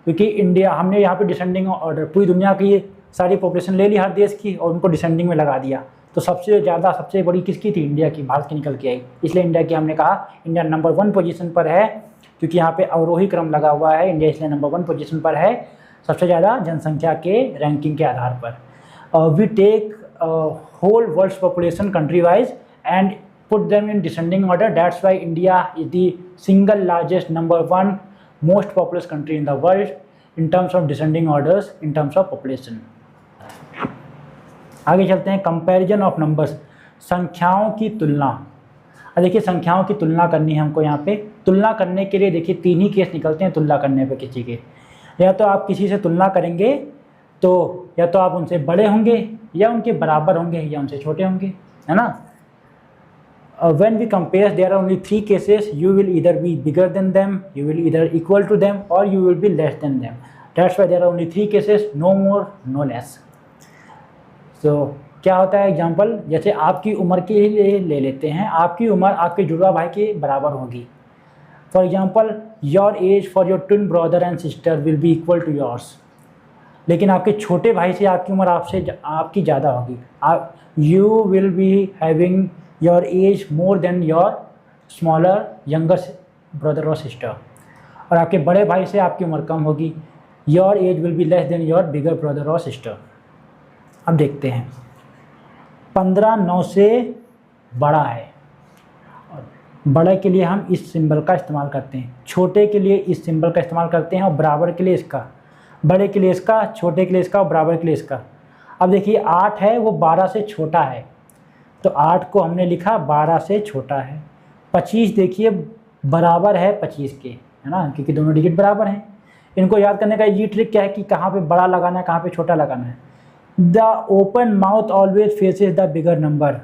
A: क्योंकि इंडिया, हमने यहाँ पे डिसेंडिंग ऑर्डर पूरी दुनिया की सारी पॉपुलेशन ले ली हर देश की और उनको डिसेंडिंग में लगा दिया। तो सबसे ज़्यादा सबसे बड़ी किसकी थी? इंडिया की, भारत की निकल के आई। इसलिए इंडिया की हमने कहा इंडिया नंबर 1 पोजीशन पर है, क्योंकि यहाँ पे अवरोही क्रम लगा हुआ है। इंडिया इसलिए नंबर 1 पोजीशन पर है सबसे ज़्यादा जनसंख्या के रैंकिंग के आधार पर। We take whole world's population country wise and put them in descending order. That's why India is the single largest number 1 most populous country in the world in terms of descending orders in terms of population. आगे चलते हैं, comparison of numbers, संख्याओं की तुलना। अब देखिए संख्याओं की तुलना करनी है हमको। यहाँ पे तुलना करने के लिए देखिए 3 ही केस निकलते हैं तुलना करने पे किसी के। या तो आप किसी से तुलना करेंगे तो या तो आप उनसे बड़े होंगे, या उनके बराबर होंगे, या उनसे छोटे होंगे, है ना। When we compare there are only 3 cases, you will either be bigger than them, you will either equal to them, और you will be less than them. That's why there are only 3 cases, no more no less. तो क्या होता है example, जैसे आपकी उम्र के लिए ले लेते हैं, आपकी उम्र आपके जुड़वा भाई के बराबर होगी। For example your age for your twin brother and sister will be equal to yours, लेकिन आपके छोटे भाई से आपकी उम्र आपकी ज़्यादा होगी। आप you will be having your age more than your smaller younger brother और सिस्टर, और आपके बड़े भाई से आपकी उम्र कम होगी। Your age will be less then your bigger brother और सिस्टर। अब देखते हैं, 15 9 से बड़ा है, बड़े के लिए हम इस सिंबल का इस्तेमाल करते हैं, छोटे के लिए इस सिंबल का इस्तेमाल करते हैं, और बराबर के लिए इसका। बड़े के लिए इसका, छोटे के लिए इसका, और बराबर के लिए इसका। अब देखिए 8 है, वो 12 से छोटा है, तो 8 को हमने लिखा 12 से छोटा है। 25 देखिए बराबर है 25 के, है ना, क्योंकि दोनों डिजिट बराबर हैं। इनको याद करने का ये ट्रिक क्या है कि कहाँ पे बड़ा लगाना है, कहाँ पे छोटा लगाना है। The open mouth always faces the bigger number,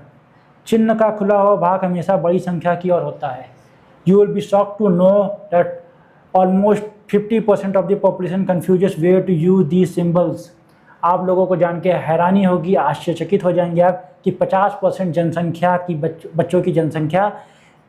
A: चिन्ह का खुला हुआ भाग हमेशा बड़ी संख्या की ओर होता है। You will be shocked to know that almost 50% of the population confuses where to use these symbols. आप लोगों को जान के हैरानी होगी, आश्चर्यचकित हो जाएंगे आप कि 50% जनसंख्या की बच्चों की जनसंख्या,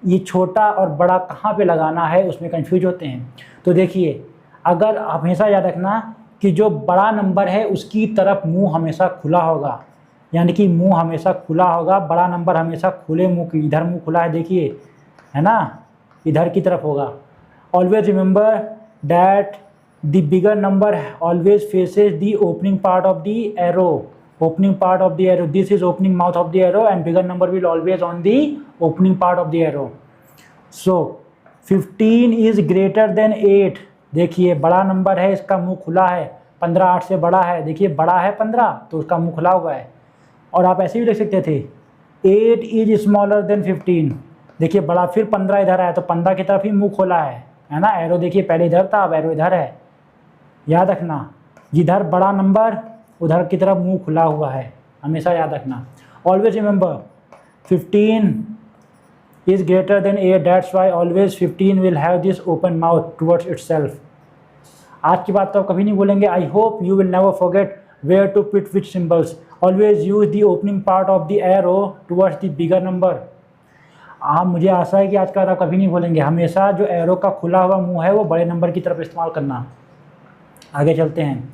A: ये छोटा और बड़ा कहाँ पे लगाना है उसमें कंफ्यूज होते हैं। तो देखिए, अगर हमेशा याद रखना कि जो बड़ा नंबर है उसकी तरफ मुंह हमेशा खुला होगा, यानी कि मुंह हमेशा खुला होगा, बड़ा नंबर हमेशा खुले मुंह की, इधर मुंह खुला है देखिए, है ना, इधर की तरफ होगा। Always remember that the bigger number always faces the opening part of the arrow, opening part of the arrow, this is opening mouth of the arrow and bigger number will always on the opening part of the arrow. So 15 is greater than 8, देखिए बड़ा number है, इसका मुंह खुला है, 15 8 से बड़ा है, देखिए बड़ा है 15 तो उसका मुंह खुला हुआ है। और आप ऐसे भी लिख सकते थे 8 is smaller than 15, देखिए बड़ा, फिर 15 इधर आया तो 15 की तरफ ही मुंह खोला है ना, एरो देखिए पहले इधर था, अब एरो इधर है। याद रखना, जिधर बड़ा नंबर उधर की तरफ मुंह खुला हुआ है, हमेशा याद रखना। Always remember 15 is greater than 8, that's why always 15 will have this open mouth towards itself. आज की बात तो आप कभी नहीं बोलेंगे। I hope you will never forget where to put which symbols, always use the opening part of the arrow towards the bigger number. आप, मुझे आशा है कि आज का आप कभी नहीं बोलेंगे, हमेशा जो एरो का खुला हुआ मुंह है वो बड़े नंबर की तरफ इस्तेमाल करना। आगे चलते हैं।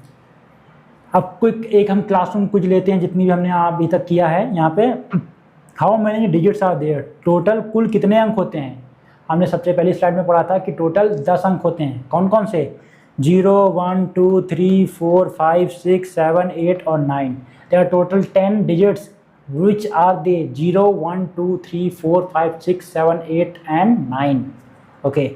A: अब क्विक एक हम क्लासरूम कुछ लेते हैं, जितनी भी हमने अभी तक किया है। यहाँ पे how many digits are there, total कुल कितने अंक होते हैं। हमने सबसे पहली स्लाइड में पढ़ा था कि टोटल 10 अंक होते हैं। कौन कौन से, 0 1 2 3 4 5 6 7 8 और 9। There are total 10 digits which are they 0 1 2 3 4 5 6 7 8 and 9। Okay,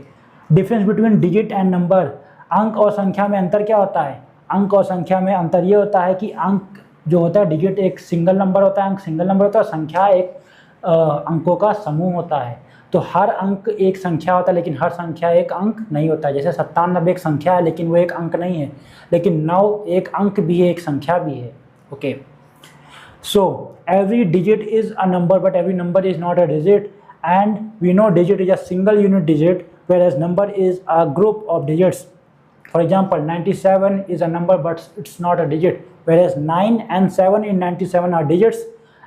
A: difference between digit and number, अंक और संख्या में अंतर क्या होता है। अंक और संख्या में अंतर ये होता है कि अंक जो होता है, डिजिट एक सिंगल नंबर होता है, अंक सिंगल नंबर होता है, संख्या एक अंकों का समूह होता है। तो हर अंक एक संख्या होता है लेकिन हर संख्या एक अंक नहीं होता है। जैसे 97 एक संख्या है लेकिन वो एक अंक नहीं है, लेकिन 9 एक अंक भी है, एक संख्या भी है। Okay, so every digit is a number but every number is not a digit, and we know digit is a single unit digit whereas number is a group of digits. For example, 97 is a number but it's not a digit, whereas 9 and 7 in 97 are digits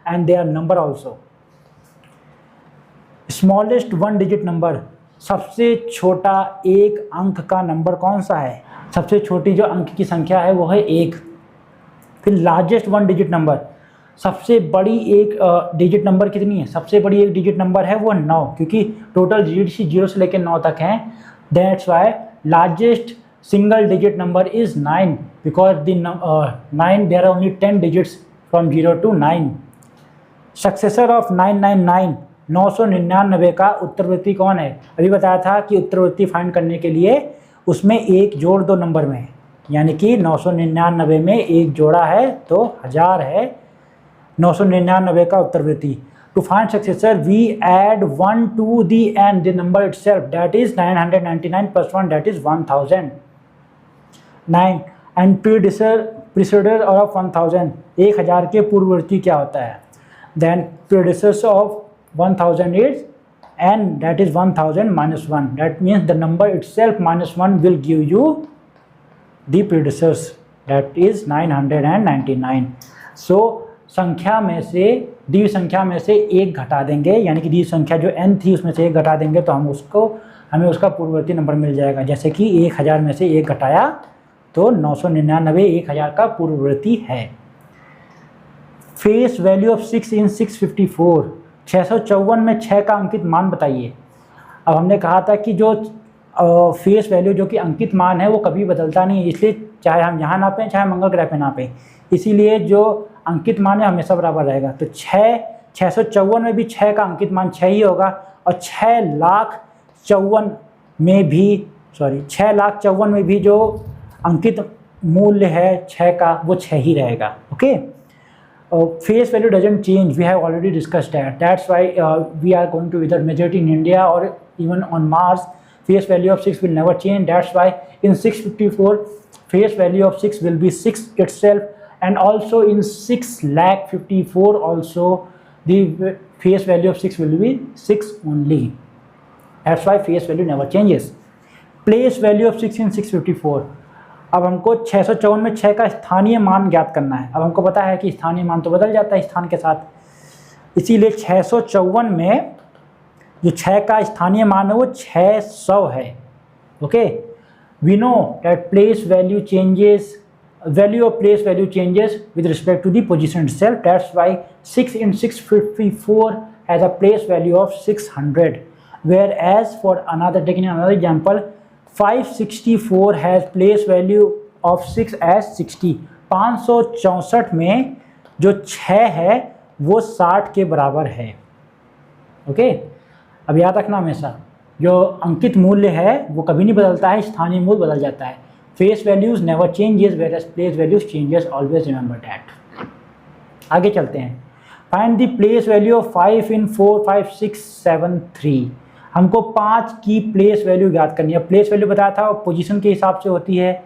A: and they are number also. Smallest one digit number, सबसे छोटा एक अंक का number कौन सा है। सबसे छोटी जो अंक की संख्या है वो है 1। फिर लार्जेस्ट वन डिजिट नंबर, सबसे बड़ी एक डिजिट नंबर कितनी है, सबसे बड़ी एक डिजिट नंबर है वो 9, क्योंकि टोटल डिजिट 0 से लेकर 9 तक हैं। That's why largest single digit number is 9 because the 9 there are only 10 digits from 0 to 9. Successor of 999, 999 का उत्तरवर्ती कौन है। अभी बताया था कि उत्तरवर्ती फाइंड करने के लिए उसमें एक जोड़ दो नंबर में, यानी कि 999 में एक जोड़ा है तो 1000 है 999 का उत्तरवर्ती। To find successor, we add 1 to the end, the number itself, that is 999 plus 1, that is 1000. 9 and predecessor of 1000, 1000 के पूर्ववर्ती क्या होता है। Then predecessor of 1000 is n, that is 1000 minus 1, that means the number itself minus 1 will give you the predecessor, that is 999. So संख्या में से, दी संख्या में से एक घटा देंगे, यानी कि दी संख्या जो n थी उसमें से एक घटा देंगे तो हमें उसका पूर्ववर्ती नंबर मिल जाएगा। जैसे कि 1000 में से एक घटाया तो 999 1000 का पूर्ववर्ती है। फेस वैल्यू ऑफ 6 इन 654, 654 में 6 का अंकित मान बताइए। अब हमने कहा था कि जो फेस वैल्यू जो कि अंकित मान है वो कभी बदलता नहीं है, इसलिए चाहे हम यहाँ नापें चाहे मंगल ग्रह पे नापें, इसीलिए जो अंकित मान है हमेशा बराबर रहेगा। तो 654 में भी 6 का अंकित मान 6 ही होगा, और 6,54,000 में भी 6,54,000 में भी जो अंकित मूल्य है 6 का वो 6 ही रहेगा। Okay, face value doesn't change, we have already discussed that's why we are going to इधर मेजॉरिटी इन इंडिया और even on Mars, face value of 6 will never change. That's why in 654 face value of 6 will be 6 itself, and also in 6,54,000 also the face value of 6 will be 6 only. That's why face value never changes. Place value of 6 in 654, अब हमको 654 में 6 का स्थानीय मान ज्ञात करना है। अब हमको पता है कि स्थानीय मान तो बदल जाता है स्थान के साथ, इसीलिए 654 में जो 6 का स्थानीय मान है वो 600 है। Okay, we know that place value changes, value of place value changes with respect to the position itself. That's why 6 in 654 has a place value of 600, whereas for another, taking another example, 564 has place value of 6 as 60. 564 में जो 6 है वो 60 के बराबर है। Okay, अब याद रखना हमेशा जो अंकित मूल्य है वो कभी नहीं बदलता है, स्थानीय मूल्य बदल जाता है। Face values never changes whereas place values changes, always remember that. आगे चलते हैं। Find the place value of 5 in 4 5 6 7 3। हमको 5 की प्लेस वैल्यू याद करनी है। प्लेस वैल्यू बताया था पोजीशन के हिसाब से होती है,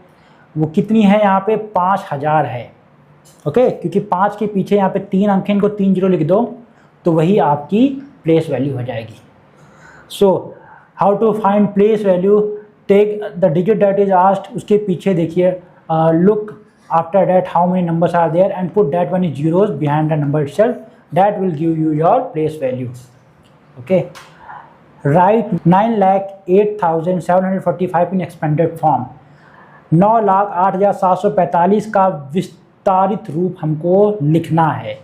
A: वो कितनी है यहाँ पे 5000 है। ओके, क्योंकि 5 के पीछे यहाँ पे 3 अंक हैं, इनको 3 जीरो लिख दो तो वही आपकी प्लेस वैल्यू हो जाएगी। So how to find place value, take the digit that is asked, उसके पीछे देखिए look after that how many numbers are there and put that one is zeros behind the number itself, that will give you your place value. Okay, write 9,08,745 in expanded form. 9,08,745 का विस्तारित रूप हमको लिखना है,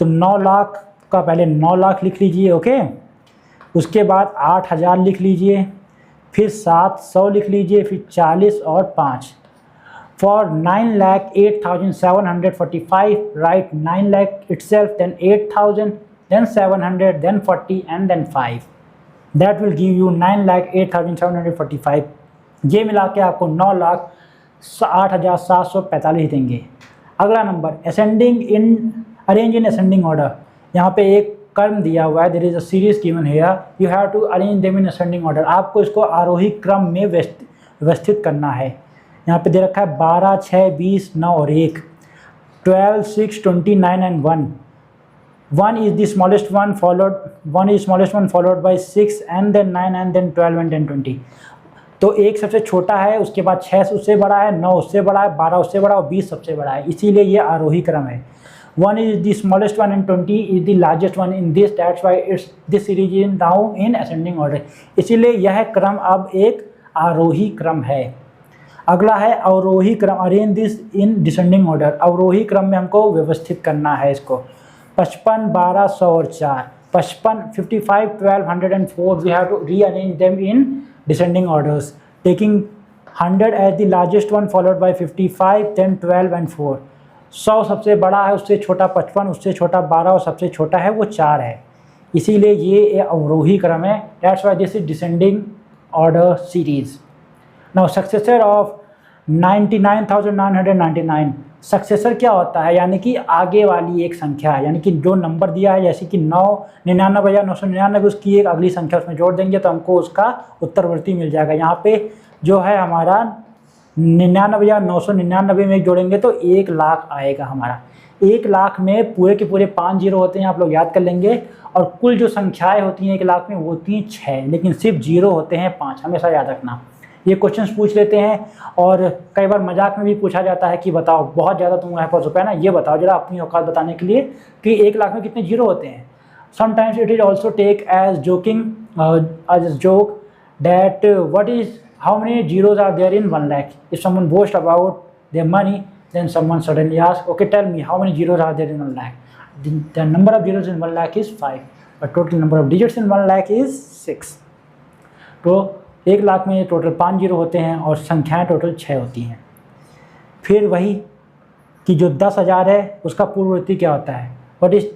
A: तो 9 लाख का पहले 9 लाख लिख लीजिए। ओके, उसके बाद 8000 लिख लीजिए, फिर 700 लिख लीजिए, फिर 40 और 5। For 9,08,745 write 9 lakh itself, then 8,000, then 700, then 40 and then 5। That will give you 9,08,745। ये मिला के आपको 9,08,745 देंगे। अगला number ascending in, arrange in ascending order. यहाँ पे एक क्रम दिया हुआ है, there is a series given here, you have to arrange them in ascending order. आपको इसको आरोही क्रम में व्यवस्थित करना है। यहाँ पे दे रखा है 12, 6, 20, 9 और 1, 12, 6, 29 and 1। 1 is the smallest one followed by 6 and then 9 and then 12 and then 20। तो 1 सबसे छोटा है, उसके बाद 6 उससे बड़ा है, 9 उससे बड़ा है, 12 उससे बड़ा और 20 सबसे बड़ा है, इसीलिए ये आरोही क्रम है। 1 is the smallest one and 20 is the largest one in this, that's why this series is now in ascending order। इसीलिए यह क्रम अब एक आरोही क्रम है। अगला है अवरोही क्रम, arrange this in descending order. अवरोही क्रम में हमको व्यवस्थित करना है इसको। 55, 12, 100 और 4। 55, 55, 12, 100 and 4 we have to rearrange them in descending orders, taking 100 as the largest one followed by 55, then 12 and 4। 100 सबसे बड़ा है, उससे छोटा 55, उससे छोटा 12 और सबसे छोटा है वो 4 है, इसीलिए ये अवरोही क्रम है। That's why this is descending order series. Now successor of 99,999। Successor क्या होता है, यानी कि आगे वाली एक संख्या है, यानी कि जो नंबर दिया है जैसे कि 99,999 उसकी एक अगली संख्या उसमें जोड़ देंगे तो हमको उसका उत्तरवर्ती मिल जाएगा। यहाँ पे जो है हमारा 99,999 में जोड़ेंगे तो 1 लाख आएगा हमारा। 1 लाख में पूरे के पूरे 5 जीरो होते हैं, आप लोग याद कर लेंगे, और कुल जो संख्याएं होती हैं 1 लाख में वो होती हैं 6, लेकिन सिर्फ जीरो होते हैं 5, हमेशा याद रखना। ये क्वेश्चंस पूछ लेते हैं और कई बार मजाक में भी पूछा जाता है कि बताओ बहुत ज़्यादा तुम्हारे पास रुपया ना, ये बताओ जरा अपनी औकात बताने के लिए कि 1 लाख में कितने जीरो होते हैं। Sometimes it is also take as joking as joke that what is how many zeros are there in 1 lakh? If someone boasts about their money, then someone suddenly asks, okay, tell me how many zeros are there in 1 lakh? The number of zeros in 1 lakh is 5, but total number of digits in 1 lakh is 6। तो 1 लाख में total 5 zero होते हैं और संख्याएं total 6 होती हैं। फिर वही कि जो 10,000 है उसका पूर्ववर्ती क्या होता है, what is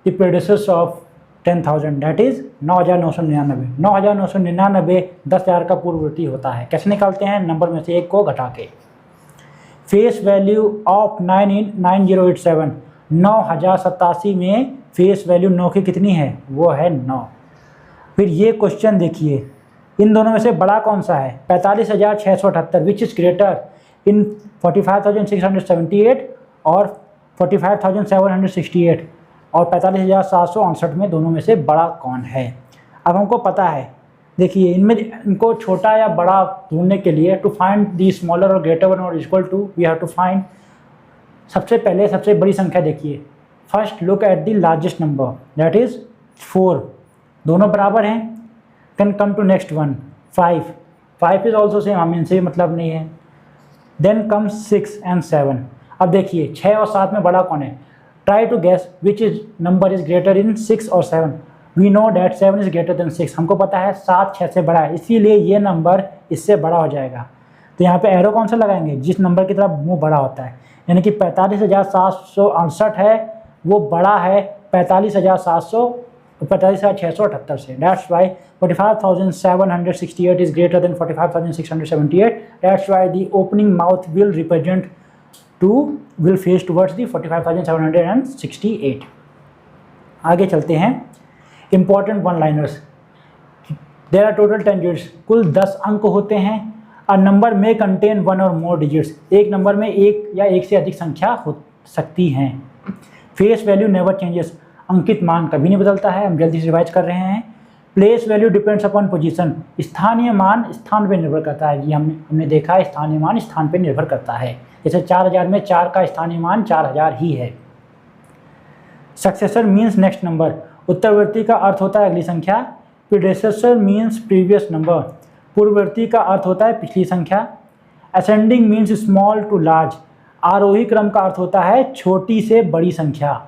A: the predecessor of 10,000, that is 9,999। 9,999 10,000 का पूर्ववर्ती होता है। कैसे निकालते हैं, नंबर में से 1 को घटा के। फेस वैल्यू ऑफ 9,087, 9,087 में फेस वैल्यू 9 की कितनी है, वो है 9। फिर ये क्वेश्चन देखिए, इन दोनों में से बड़ा कौन सा है, 45,678, विच इज ग्रेटर इन 45,678 और 45,768 और 45,768 में दोनों में से बड़ा कौन है। अब हमको पता है, देखिए इनमें इनको छोटा या बड़ा ढूंढने के लिए टू फाइंड दी स्मॉलर और ग्रेटर वन और equal to we have to find, सबसे पहले सबसे बड़ी संख्या देखिए first look at the largest number that is 4, दोनों बराबर हैं। Can come to next one 5 is also same, हम इनसे मतलब नहीं है। Then come 6 and 7। अब देखिए 6 और 7 में बड़ा कौन है, try to guess which is number is greater in 6 और 7। We know that 7 is greater than 6, हमको पता है 7 6 से बड़ा है, इसीलिए ये नंबर इससे बड़ा हो जाएगा। तो यहाँ पे एरो कौन सा लगाएंगे, जिस नंबर की तरफ मुंह बड़ा होता है, यानी कि 45,768 है वो बड़ा है 45,678 से। That's why 45,768 is greater than 45,678। That's why the opening mouth will represent will face towards the 45,768। आगे चलते हैं, important one liners. There are total 10 digits, कुल 10 अंक होते हैं। अ नंबर में कंटेन 1 और मोर डिजिट्स, एक नंबर में एक या एक से अधिक संख्या हो सकती हैं। फेस वैल्यू नेवर चेंजेस, अंकित मान कभी नहीं बदलता है। हम जल्दी से रिवाइज कर रहे हैं। Place value depends upon position, स्थानीय मान स्थान पर निर्भर करता है। ये हमने देखा है, स्थानीय मान स्थान पर निर्भर करता है। जैसे 4000 में 4 का स्थानीय मान 4000 ही है। सक्सेसर मीन्स नेक्स्ट नंबर, उत्तरवर्ती का अर्थ होता है अगली संख्या। प्रीडेसेसर मीन्स प्रीवियस नंबर, पूर्ववर्ती का अर्थ होता है पिछली संख्या। Ascending means small to large, आरोही क्रम का अर्थ होता है छोटी से बड़ी संख्या।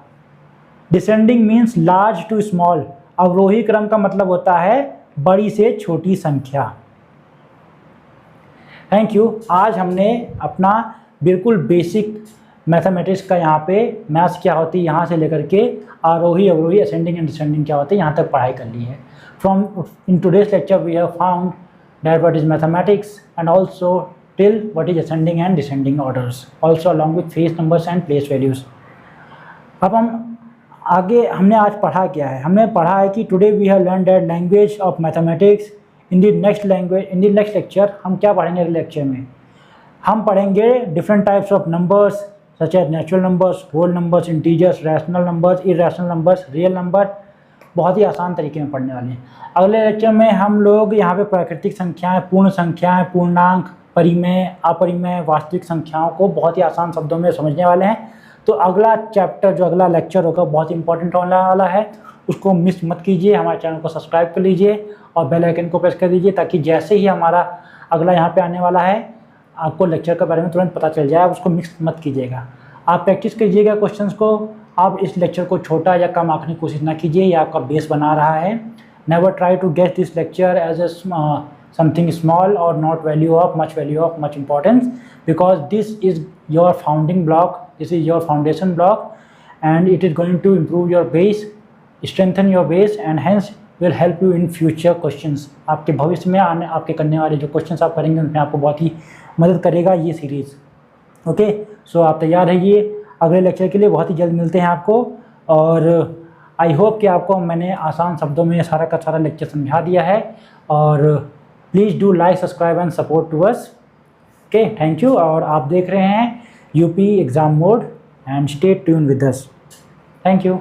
A: Descending means large to small, अवरोही क्रम का मतलब होता है बड़ी से छोटी संख्या। Thank you. आज हमने अपना बिल्कुल बेसिक मैथमेटिक्स का यहाँ पे मैथ्स क्या होती है यहाँ से लेकर के आरोही अवरोही असेंडिंग एंड डिसेंडिंग क्या होते हैं यहाँ तक पढ़ाई कर ली है। From in today's lecture we have found that what is mathematics and also till what is ascending and descending orders, also along with face numbers and place values. अब हम आगे हमने आज पढ़ा क्या है, हमने पढ़ा है कि today we have learn that language of mathematics. In the next lecture हम क्या पढ़ेंगे, अगले लेक्चर में हम पढ़ेंगे different types of numbers such as natural numbers, whole numbers, integers, rational numbers, irrational numbers, real number. बहुत ही आसान तरीके में पढ़ने वाले हैं। अगले लेक्चर में हम लोग यहाँ पे प्राकृतिक संख्याएं, पूर्ण संख्याएं, पूर्णांक, परिमेय, अपरिमेय, वास्तविक संख्याओं को बहुत ही आसान शब्दों में समझने वाले हैं। तो अगला चैप्टर जो अगला लेक्चर होगा बहुत इंपॉर्टेंट होने वाला है, उसको मिस मत कीजिए। हमारे चैनल को सब्सक्राइब कर लीजिए और बेल आइकन को प्रेस कर दीजिए ताकि जैसे ही हमारा अगला यहाँ पे आने वाला है आपको लेक्चर के बारे में तुरंत पता चल जाए। आप उसको मिक्स मत कीजिएगा, आप प्रैक्टिस कीजिएगा क्वेश्चंस को। आप इस लेक्चर को छोटा या कम आंकने की कोशिश ना कीजिए, ये आपका बेस बना रहा है। Never try to get this lecture as a something small और not value of much importance, because this is your founding block, this is your foundation block and it is going to improve your base, strengthen your base and hence will help you in future questions। आपके भविष्य में आने आपके करने वाले जो questions आप करेंगे उनमें आपको बहुत ही मदद करेगा ये सीरीज़। ओके, सो आप तैयार रहिए अगले लेक्चर के लिए। बहुत ही जल्द मिलते हैं आपको और आई होप कि आपको मैंने आसान शब्दों में सारा का सारा लेक्चर समझा दिया है। और please do like, subscribe and support to us. Okay, thank you. और आप देख रहे हैं UP exam mode and stay tune with us. Thank you.